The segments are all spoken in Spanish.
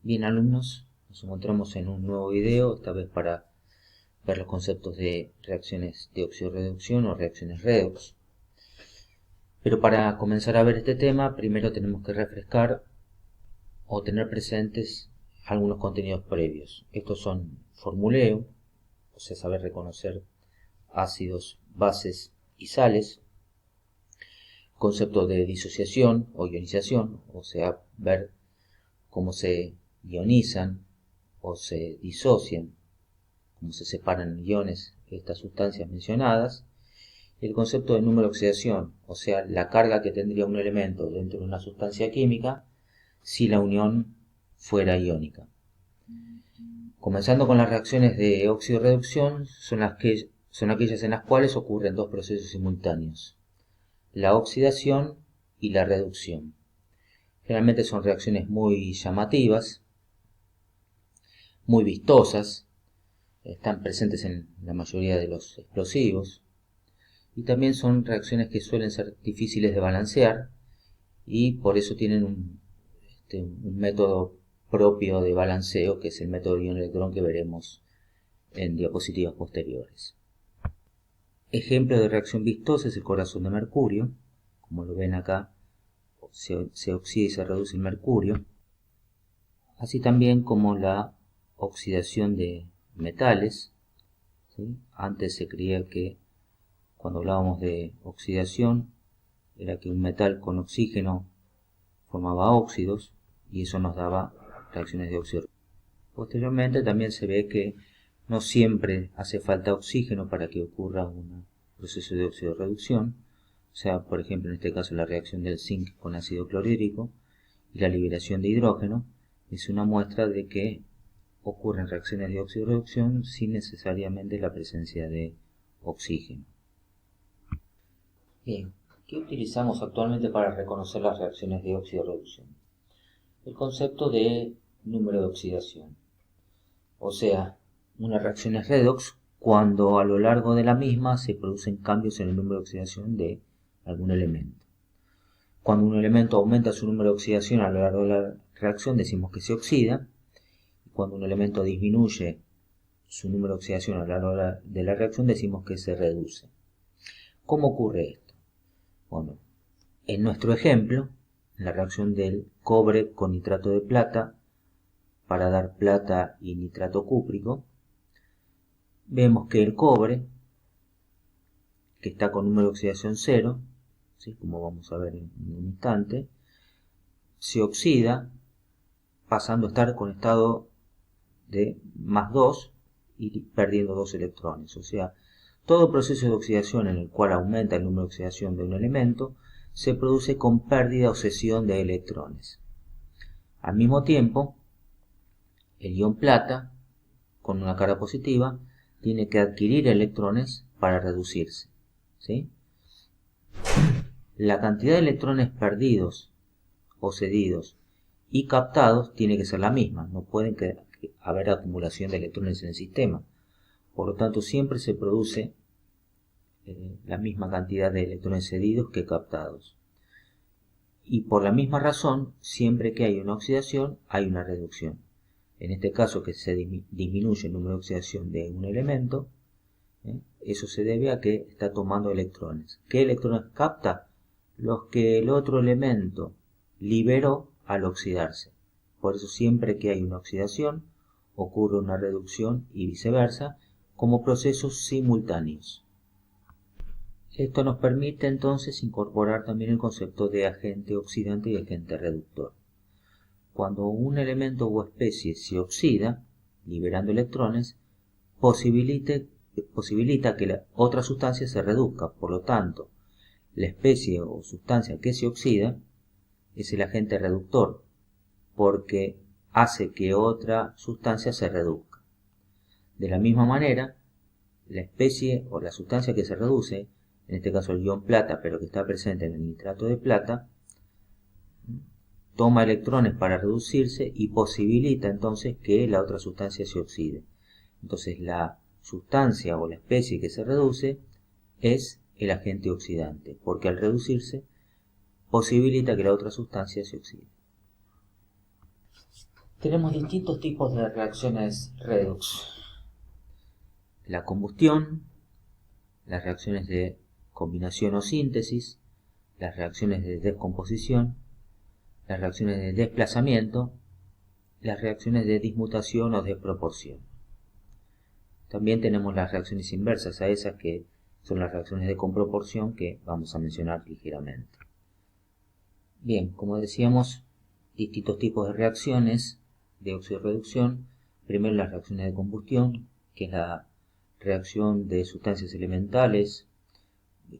Bien, alumnos, nos encontramos en un nuevo video, esta vez para ver los conceptos de reacciones de oxidorreducción o reacciones redox. Pero para comenzar a ver este tema, primero tenemos que refrescar o tener presentes algunos contenidos previos. Estos son formuleo, o sea, saber reconocer ácidos, bases y sales. Concepto de disociación o ionización, o sea, ver cómo se ionizan o se disocian, cómo se separan iones de estas sustancias mencionadas. El concepto de número de oxidación, o sea, la carga que tendría un elemento dentro de una sustancia química si la unión fuera iónica. Comenzando con las reacciones de óxido-reducción, son aquellas en las cuales ocurren dos procesos simultáneos: la oxidación y la reducción. Generalmente son reacciones muy llamativas, muy vistosas, están presentes en la mayoría de los explosivos, y también son reacciones que suelen ser difíciles de balancear y por eso tienen un método propio de balanceo, que es el método ion-electrón que veremos en diapositivas posteriores. Ejemplo de reacción vistosa es el corazón de mercurio. Como lo ven acá, se oxida y se reduce el mercurio, así también como la oxidación de metales, ¿sí? Antes se creía que cuando hablábamos de oxidación era que un metal con oxígeno formaba óxidos y eso nos daba reacciones de óxido. Posteriormente también se ve que no siempre hace falta oxígeno para que ocurra un proceso de oxidorreducción. O sea, por ejemplo, en este caso la reacción del zinc con ácido clorhídrico y la liberación de hidrógeno es una muestra de que ocurren reacciones de oxidorreducción sin necesariamente la presencia de oxígeno. Bien, ¿qué utilizamos actualmente para reconocer las reacciones de oxidorreducción? El concepto de número de oxidación. O sea, una reacción es redox cuando a lo largo de la misma se producen cambios en el número de oxidación de algún elemento. Cuando un elemento aumenta su número de oxidación a lo largo de la reacción decimos que se oxida. Y cuando un elemento disminuye su número de oxidación a lo largo de la reacción decimos que se reduce. ¿Cómo ocurre esto? Bueno, en nuestro ejemplo, en la reacción del cobre con nitrato de plata para dar plata y nitrato cúprico, vemos que el cobre, que está con número de oxidación 0, ¿sí? Como vamos a ver en un instante, se oxida pasando a estar con estado de más 2 y perdiendo 2 electrones. O sea, todo proceso de oxidación en el cual aumenta el número de oxidación de un elemento se produce con pérdida o cesión de electrones. Al mismo tiempo, el ion plata, con una carga positiva, tiene que adquirir electrones para reducirse, ¿sí? La cantidad de electrones perdidos o cedidos y captados tiene que ser la misma, no pueden haber acumulación de electrones en el sistema. Por lo tanto, siempre se produce la misma cantidad de electrones cedidos que captados. Y por la misma razón, siempre que hay una oxidación, hay una reducción. En este caso, que se disminuye el número de oxidación de un elemento, eso se debe a que está tomando electrones. ¿Qué electrones capta? Los que el otro elemento liberó al oxidarse. Por eso siempre que hay una oxidación, ocurre una reducción y viceversa, como procesos simultáneos. Esto nos permite entonces incorporar también el concepto de agente oxidante y agente reductor. Cuando un elemento o especie se oxida, liberando electrones, posibilita que la otra sustancia se reduzca. Por lo tanto, la especie o sustancia que se oxida es el agente reductor, porque hace que otra sustancia se reduzca. De la misma manera, la especie o la sustancia que se reduce, en este caso el ion plata, pero que está presente en el nitrato de plata, toma electrones para reducirse y posibilita entonces que la otra sustancia se oxide. Entonces la sustancia o la especie que se reduce es el agente oxidante, porque al reducirse posibilita que la otra sustancia se oxide. Tenemos distintos tipos de reacciones redox. La combustión, las reacciones de combinación o síntesis, las reacciones de descomposición, las reacciones de desplazamiento, las reacciones de dismutación o desproporción. También tenemos las reacciones inversas a esas, que son las reacciones de comproporción, que vamos a mencionar ligeramente. Bien, como decíamos, distintos tipos de reacciones de oxidorreducción. Primero las reacciones de combustión, que es la reacción de sustancias elementales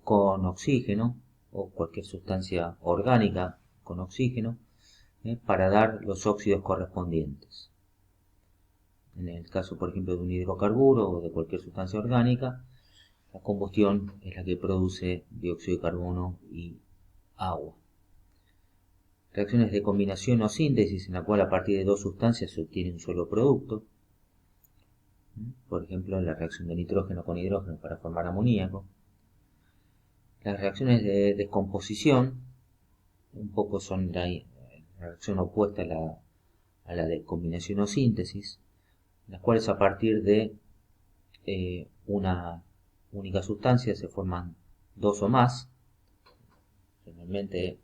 con oxígeno o cualquier sustancia orgánica con oxígeno, para dar los óxidos correspondientes. En el caso, por ejemplo, de un hidrocarburo o de cualquier sustancia orgánica, la combustión es la que produce dióxido de carbono y agua. Reacciones de combinación o síntesis, en la cual a partir de dos sustancias se obtiene un solo producto. Por ejemplo, la reacción de nitrógeno con hidrógeno para formar amoníaco. Las reacciones de descomposición, un poco son la reacción opuesta a la de combinación o síntesis, las cuales a partir de una única sustancia se forman dos o más, generalmente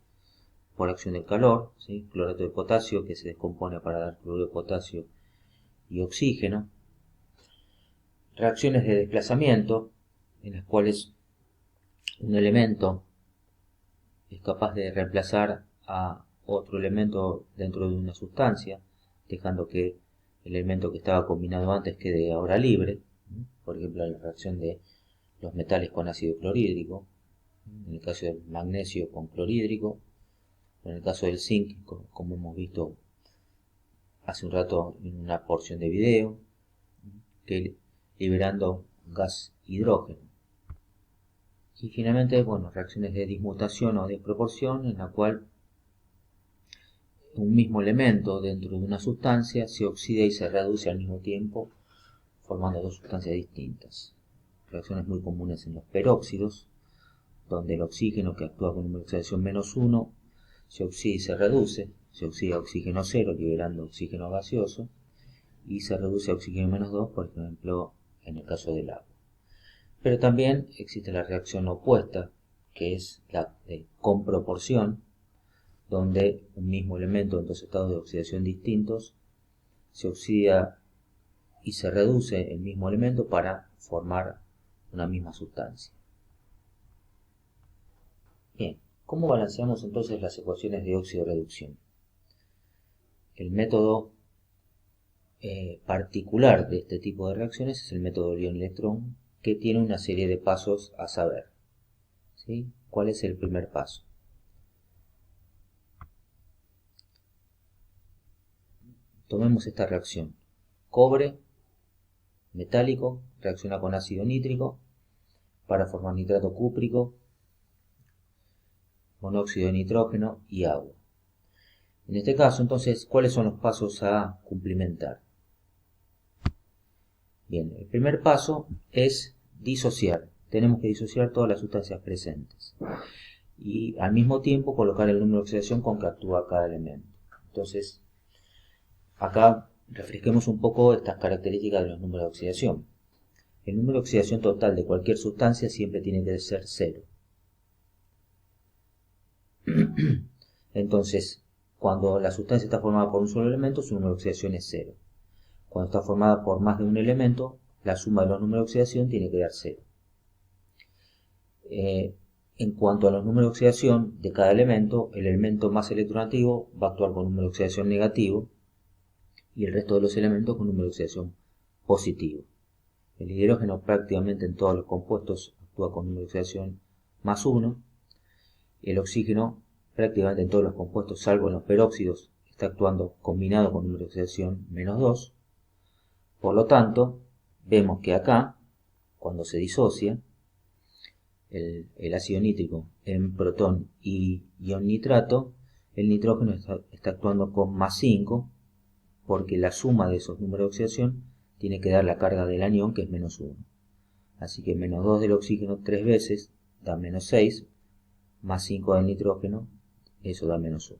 por acción del calor, ¿sí? Clorato de potasio, que se descompone para dar cloruro de potasio y oxígeno. Reacciones de desplazamiento, en las cuales un elemento es capaz de reemplazar a otro elemento dentro de una sustancia, dejando que el elemento que estaba combinado antes quede ahora libre. Por ejemplo, la reacción de los metales con ácido clorhídrico, en el caso del magnesio con clorhídrico, en el caso del zinc, como hemos visto hace un rato en una porción de video, que liberando gas hidrógeno. Y finalmente, reacciones de dismutación o desproporción, en la cual un mismo elemento dentro de una sustancia se oxida y se reduce al mismo tiempo, formando dos sustancias distintas. Reacciones muy comunes en los peróxidos, donde el oxígeno, que actúa con número de oxidación -1, se oxida y se reduce, se oxida a oxígeno 0, liberando oxígeno gaseoso, y se reduce a oxígeno -2, por ejemplo, en el caso del agua. Pero también existe la reacción opuesta, que es la de comproporción, donde un mismo elemento en dos estados de oxidación distintos se oxida y se reduce el mismo elemento para formar una misma sustancia. Bien, ¿cómo balanceamos entonces las ecuaciones de oxidorreducción? El método particular de este tipo de reacciones es el método Orión-Electrón, que tiene una serie de pasos a saber. ¿Sí? ¿Cuál es el primer paso? Tomemos esta reacción. Cobre metálico reacciona con ácido nítrico para formar nitrato cúprico, monóxido de nitrógeno y agua. En este caso, entonces, ¿cuáles son los pasos a cumplimentar? Bien, el primer paso es disociar. Tenemos que disociar todas las sustancias presentes y al mismo tiempo colocar el número de oxidación con que actúa cada elemento. Entonces, acá refresquemos un poco estas características de los números de oxidación. El número de oxidación total de cualquier sustancia siempre tiene que ser 0. Entonces, cuando la sustancia está formada por un solo elemento, su número de oxidación es 0. Cuando está formada por más de un elemento, la suma de los números de oxidación tiene que dar 0. En cuanto a los números de oxidación de cada elemento, el elemento más electronegativo va a actuar con número de oxidación negativo y el resto de los elementos con número de oxidación positivo. El hidrógeno prácticamente en todos los compuestos actúa con número de oxidación +1. Y el oxígeno prácticamente en todos los compuestos, salvo en los peróxidos, está actuando combinado con número de oxidación -2. Por lo tanto, vemos que acá, cuando se disocia el ácido nítrico en protón y ion nitrato, el nitrógeno está actuando con +5, porque la suma de esos números de oxidación tiene que dar la carga del anión, que es -1. Así que -2 del oxígeno 3 veces da -6, +5 del nitrógeno, eso da -1.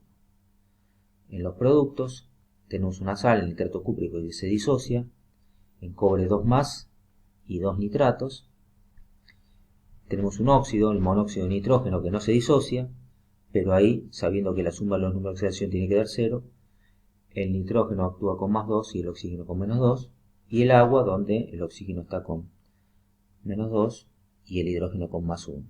En los productos tenemos una sal, el nitrato cúprico, que se disocia, en cobre 2 más y 2 nitratos. Tenemos un óxido, el monóxido de nitrógeno, que no se disocia, pero ahí, sabiendo que la suma de los números de oxidación tiene que dar 0, el nitrógeno actúa con más 2 y el oxígeno con menos 2, y el agua, donde el oxígeno está con menos 2 y el hidrógeno con más 1.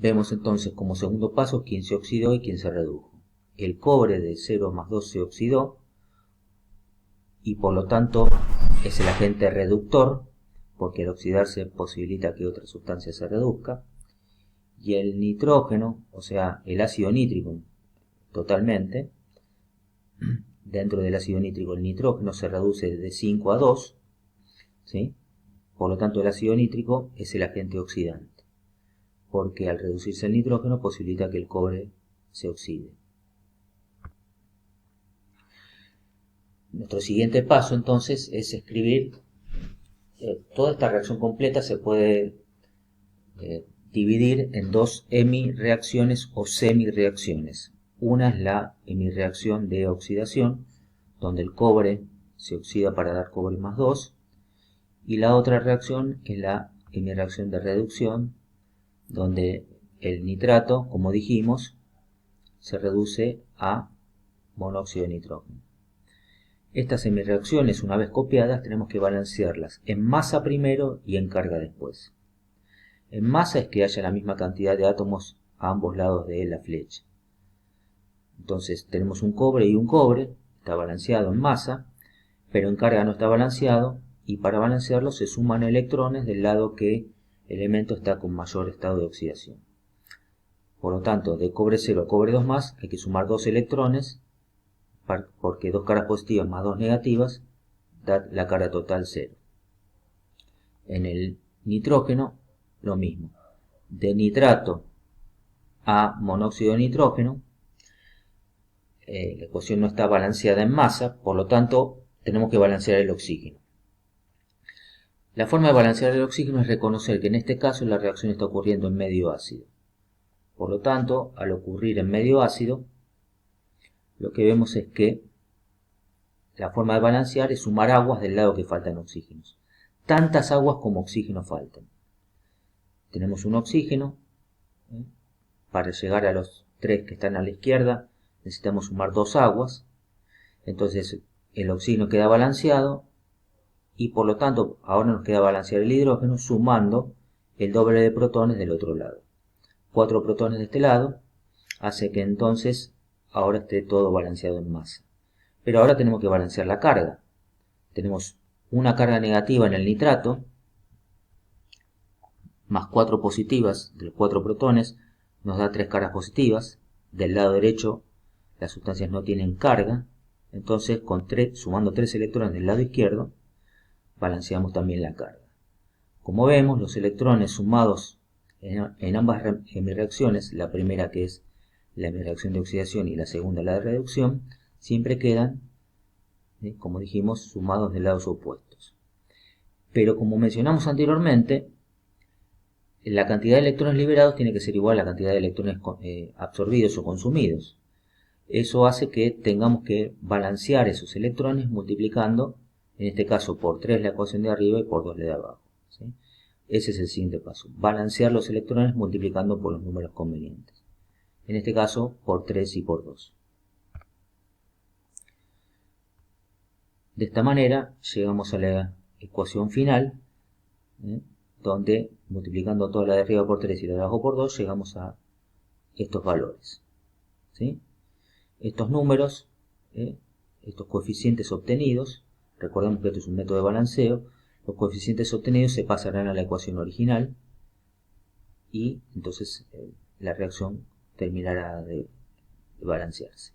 Vemos entonces como segundo paso quién se oxidó y quién se redujo. El cobre de 0 más 2 se oxidó y por lo tanto es el agente reductor, porque el oxidarse posibilita que otra sustancia se reduzca. Y el nitrógeno, o sea, el ácido nítrico totalmente, dentro del ácido nítrico el nitrógeno se reduce de 5 a 2, ¿sí? Por lo tanto el ácido nítrico es el agente oxidante, porque al reducirse el nitrógeno posibilita que el cobre se oxide. Nuestro siguiente paso entonces es escribir toda esta reacción completa. Se puede dividir en dos hemireacciones o semireacciones. Una es la hemireacción de oxidación, donde el cobre se oxida para dar cobre más 2, y la otra reacción es la hemireacción de reducción, donde el nitrato, como dijimos, se reduce a monóxido de nitrógeno. Estas semireacciones, una vez copiadas, tenemos que balancearlas en masa primero y en carga después. En masa es que haya la misma cantidad de átomos a ambos lados de la flecha. Entonces tenemos un cobre y un cobre, está balanceado en masa, pero en carga no está balanceado, y para balancearlo se suman electrones del lado que el elemento está con mayor estado de oxidación. Por lo tanto, de cobre 0 a cobre 2 más hay que sumar 2 electrones, porque 2 caras positivas más 2 negativas da la carga total 0. En el nitrógeno lo mismo. De nitrato a monóxido de nitrógeno, la ecuación no está balanceada en masa, por lo tanto tenemos que balancear el oxígeno. La forma de balancear el oxígeno es reconocer que en este caso la reacción está ocurriendo en medio ácido. Por lo tanto, al ocurrir en medio ácido, lo que vemos es que la forma de balancear es sumar aguas del lado que faltan oxígenos. Tantas aguas como oxígenos faltan. Tenemos un oxígeno, para llegar a los 3 que están a la izquierda necesitamos sumar 2 aguas, entonces el oxígeno queda balanceado y por lo tanto ahora nos queda balancear el hidrógeno sumando el doble de protones del otro lado. 4 protones de este lado hace que entonces ahora esté todo balanceado en masa. Pero ahora tenemos que balancear la carga. Tenemos una carga negativa en el nitrato, más 4 positivas de los 4 protones, nos da 3 cargas positivas. Del lado derecho las sustancias no tienen carga, entonces sumando 3 electrones del lado izquierdo, balanceamos también la carga. Como vemos, los electrones sumados en ambas hemireacciones, la primera que es la hemireacción de oxidación y la segunda la de reducción, siempre quedan, como dijimos, sumados de lados opuestos. Pero como mencionamos anteriormente, la cantidad de electrones liberados tiene que ser igual a la cantidad de electrones absorbidos o consumidos. Eso hace que tengamos que balancear esos electrones multiplicando, en este caso por 3 la ecuación de arriba y por 2 la de abajo, ¿sí? Ese es el siguiente paso, balancear los electrones multiplicando por los números convenientes. En este caso por 3 y por 2. De esta manera llegamos a la ecuación final, donde multiplicando toda la de arriba por 3 y la de abajo por 2 llegamos a estos valores, ¿sí? Estos números, estos coeficientes obtenidos, recordemos que esto es un método de balanceo, los coeficientes obtenidos se pasarán a la ecuación original y entonces la reacción terminará de balancearse.